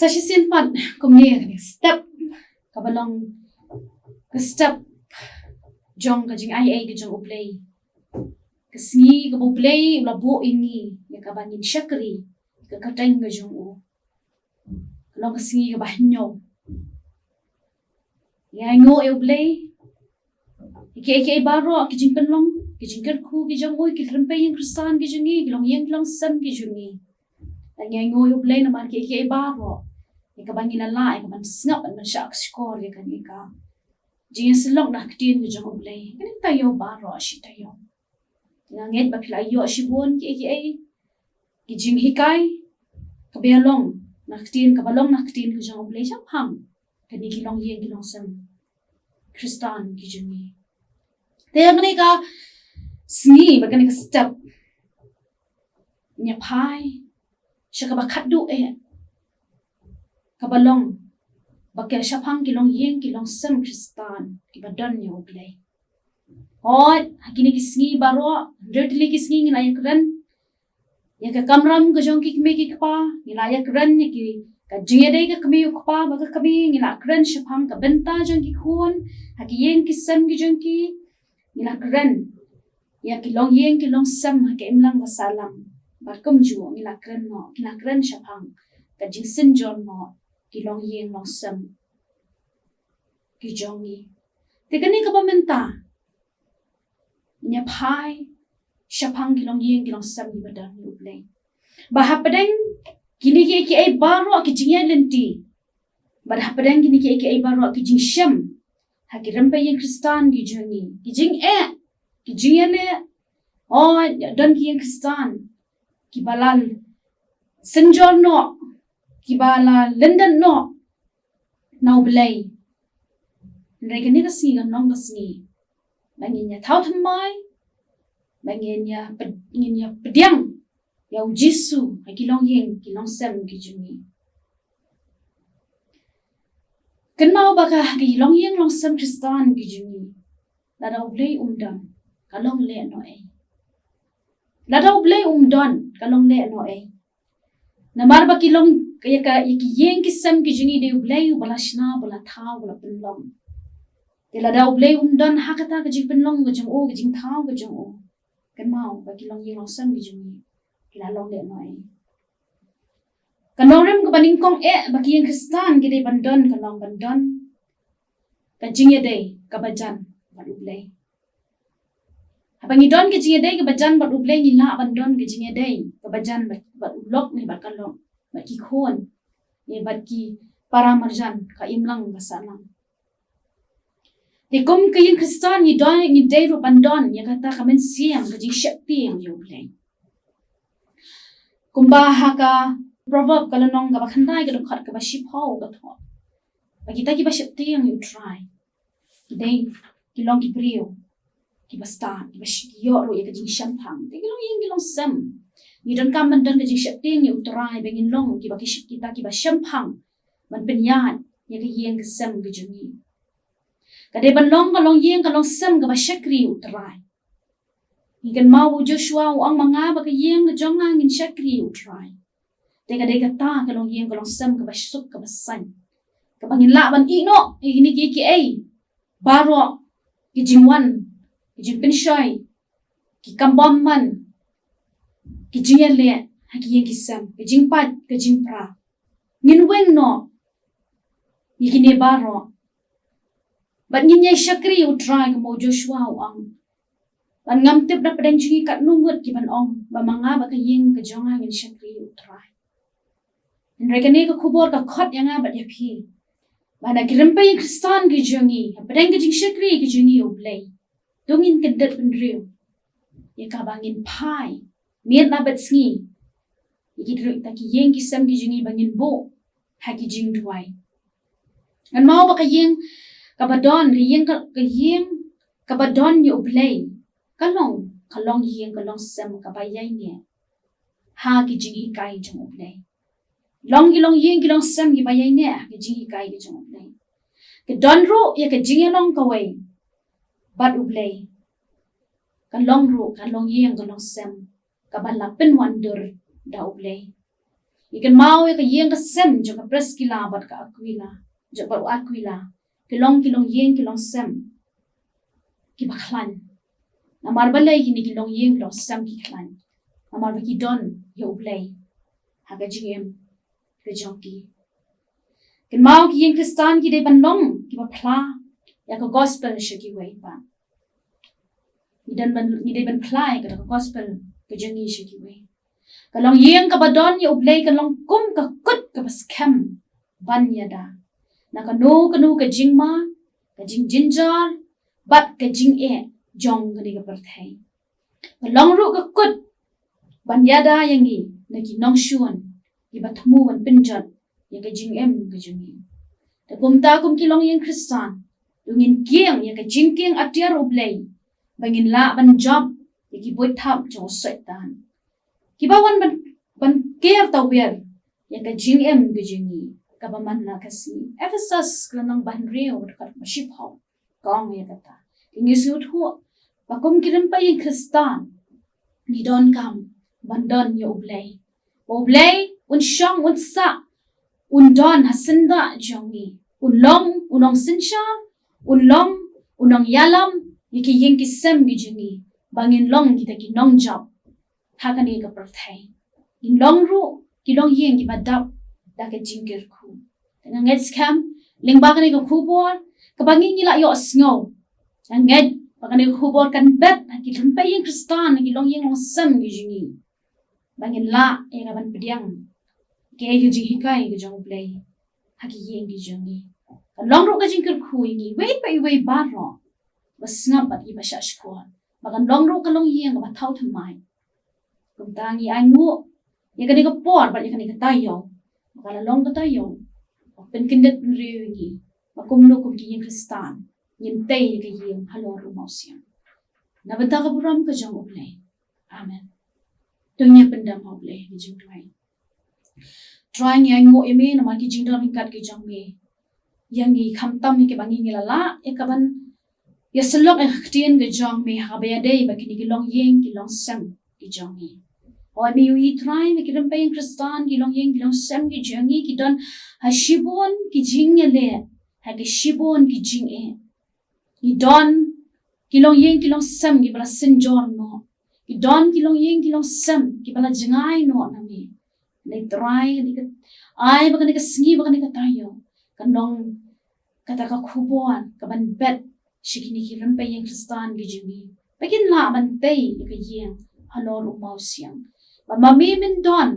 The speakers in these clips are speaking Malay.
Sa sisin pat kumni ka step kabalong ka step jong ka jing ai ka jong U Blei ka sngi ka U Blei ula bo ini ya ka bangin syakri ka kyrteng ka jong U long ka sngi ka bahnyo ya ngo U Blei ke baro ki jing penlong ki jing kerku ki jong oi ki rempe yang Khristan ki jingi ki Longiing Longsem ki jingi Yang ngo U Blei naman ke baro. Ika bangin ala, ika ban snap at man siya skor ya kan ika. Jingiaseng Ka Ktien ka jong U Blei. Kaning tayo baro asy tayo. Ngangit bakila ayo asy buon ki Ki jing hikay. Kabialong Ka Ktien kabalong Ka Ktien ka jong U Blei siya pang. Kani ki Longiing ki Longsem. Khristan ki jingi. Tayo kani ka sngi bakani ka step. Nyapai. Siya ka bakaddu kabalong bakil siya pang ki Longiing ki Longsem Khristan ki badan niya U Blei. Hot hakini ki sngi baro dirtly ki sngi ngilaya kren ya ka kamram ka jong ki kme ki kpa ngilaya kren ki ka jingede ka kme kpa baka kami ngila kren siya pang ka benta jong ki khun hakiyeng ki sem ki jong ki ngila kren ya ki Longiing ki Longsem haki imlang ka salam Barkum ju ngila kren no, ngila kren siya pang ka jingsen jon no, ki Longiing Longsem, ki jongi. Teka ni ka pamenta, niya pai siya pang ki Longiing ki Longsem ni badan ni U Blei. Bahapadeng kini ki ay baro ki jingya lenti. Bahapadeng kini ki ay baro ki jingsem, haki rempe yang Khristan ki jongi. Ki jing ki jingya le, oh don ki yang Khristan. Kibalal senjor no, kibala London no, na U Blei. Mereka ni kasih kan nong kasih, banginnya tahu thamai, banginnya pediang, ya U Jisu, ki Longiing ki Longsem ki jingi. Kenal baka ki Longiing Longsem Khristan ki jingi, lada U Blei umdan, kalong le no Lada U Blei umdan kalong le no Namar ba kilong kaya ka yeng kisam ki jingi de U Blei balashna bala thaw bala penlong. De lada U Blei umdan hakata ka jing penlong ka jong o ka jing thaw ka jong o. Kan mau ba kilong yeng Longsem ki jingi. Kila long le no Kanorem ka baningkong ba ki yeng Khristan ki de bandon kalong bandon. Ka jingi de ka bajan ba U Blei. Abangidon ke jingedei ke bajan bat U Blei ngila abandon ke jingedei ke bajan bat ulok ni bat kalong bat ki khon ni bat ki para marjan ka imlang ka salang. Tikum ke yang Khristan ni don ni dei ru bandon ya kata kamen siam ke jing syakti yang U Blei. Kumbaha ka proverb kalau nong ka bakhandai ka dokhat ka bashipau ka tho. Bagi ta ki basyakti yang you try. Dei ki long ki brio. Kiba start, kiba shiyo ro ya kajing shampang. Tegi Longiing ki Longsem. Ni don kaman don kajing syakting ni uterai bengin long kiba kiship kita kiba shampang. Man penyat ya kajing kesem kajungi. Kade ban long ka Longiing ka Longsem ka syakri uterai. Ikan mau Joshua uang manga ba kajing kajong ngin syakri uterai. Tega de kata ka Longiing ka Longsem ka suk ka san. Ka bangin la ban ino ini ki baro kijingwan ki penshoy ki kambamman ki jingele haki yang kisam ki jingpat ki jingpra nginweng no yikine baro bat nginyai syakri utrai ka mo Joshua ang ban ngamtip na padang jingi kat nungut ki ban ong ba manga ba kayeng ka jonga ngin syakri utrai nrekane ka kubor ka khot yang bat yapi bana kirempe yang Khristan ki jongi padang ki jing syakri ki jongi U Blei Dungin kedet pendriu. Ya kabangin pai. Miat labat sngi. Ikidru taki yeng kisam ki jingi bangin bo. Haki jing duai. An mau baka yeng kabadon. Kayeng kabadon ni U Blei. Kalong yeng Longsem kabayay niya. Haki jing hikay jong U Blei. Longiing ki Longsem ki bayay niya. Haki jing hikay ki jong U Blei. Kadon ro ya ka jing long kaway. Bat U Blei. Kalong ru, Longiing ka Longsem. Kabalapin wonder da U Blei. Ikan mau ya ka yeng ka sem jo ka pres kila bat ka aquila jo bat aquila kilong yeng kilong sem ki baklan namar balai kini kilong yeng kilong sem ki klan namar baki don ya U Blei haga jingim ke jongki kin mau ki yeng Khristan ki de ban long ki ba pla ya ka gospel shi ki wei ba ni de ban pla ya ka gospel ke jingi shi ki wei kalong yeng ka badon ya U Blei kalong kum ka kut ka baskem ban yada na ka no ka jingma ka jinjar bat ka jing jong ka ni ka perthai kalong ru ka kut ban yada yangi na ki nong shuan ki bathmu wan pinjat ya ka jingim ka jingi ta kum ki long yeng Khristan lungin kieng ya ka jingking atiar U Blei bangin la ban job ya ki boy thap jo setan Kiba ban care tawir ya ka jingim gijingi ka ba manla kasi Ephesus klanang ban reo ka maship ho kong ya kata ingisu thu bakum kirim pa yung Khristan ni don kam bandon ya U Blei un shong un sa un don hasinda jongi un long sinsha un long yalam yiki ying ki sem gijingi bangin long kita ki nong job hakani ka perthai in long ru ki long yeng ki badap da ka jingir khu nget scam ling bagani ka khubor ka bangi ngila yo sngo nget bagani ka khubor kan bet ki thumpai yeng Khristan ki long yeng long sam gi jingi bangin la e ka ban pediang ke yu ji hikai ki jong Blei haki yeng gi jingi long ru ka jingir khu ngi wei pa iwei baro bas ngap bat i bashash ko bagan long ru ka long yeng ba thau thamai kumtangi angu ya kani ka por ba ya kani ka tayo makala long ka tayo pen kindet riwi makumno kum ki Khristan ngintei ka yeng halor rumausiam na benta ka buram ka jong U Blei amen dunya pendam U Blei ki jing twai trying angu eme na ma ki jing dam kat ki jong me yang ni khamtam ni ke bangi ngilala e ka ban ya selok e ktien ke jong me ha ba dei ba kini ki long yeng ki long sem ki jong me Oi mi ui try mi kirim pa yung Khristan ki long yeng ki long sem ki jingi ki don ha shibon ki jing le ha ki shibon ki jing ki don ki long yeng ki long sem ki bala sinjor no ki don ki long yeng ki long sem ki bala jingai no na mi le try ni ka ai ba ka sngi ba ka tayo kan long kata ka khubon ka ban bet shikini kirim pa yung Khristan ki jingi pakin la ban tei ka yeng halor umausiang Mami min don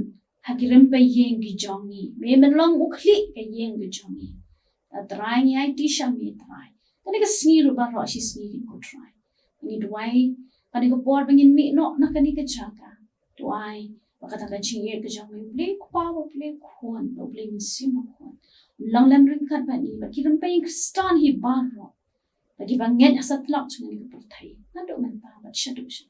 hakirim pa yeng ki jongi. Me min long ukli ka yeng ki jongi. Na try ni ay ti siya me try. Kani ka sngi ruba ro si sngi ko try. Ni duway kani ko por bangin mi no na kani ka jaga. Duway bakata ka jingi ka jongi. Blei ko pa wo blei kuwan. O blei min simo kuwan. Lang lam rin kat ba ni. Bakirim pa yung Khristan hi baro. Lagi banget asat lak chungan ni ka pertay. Nado man pa bat siya do siya.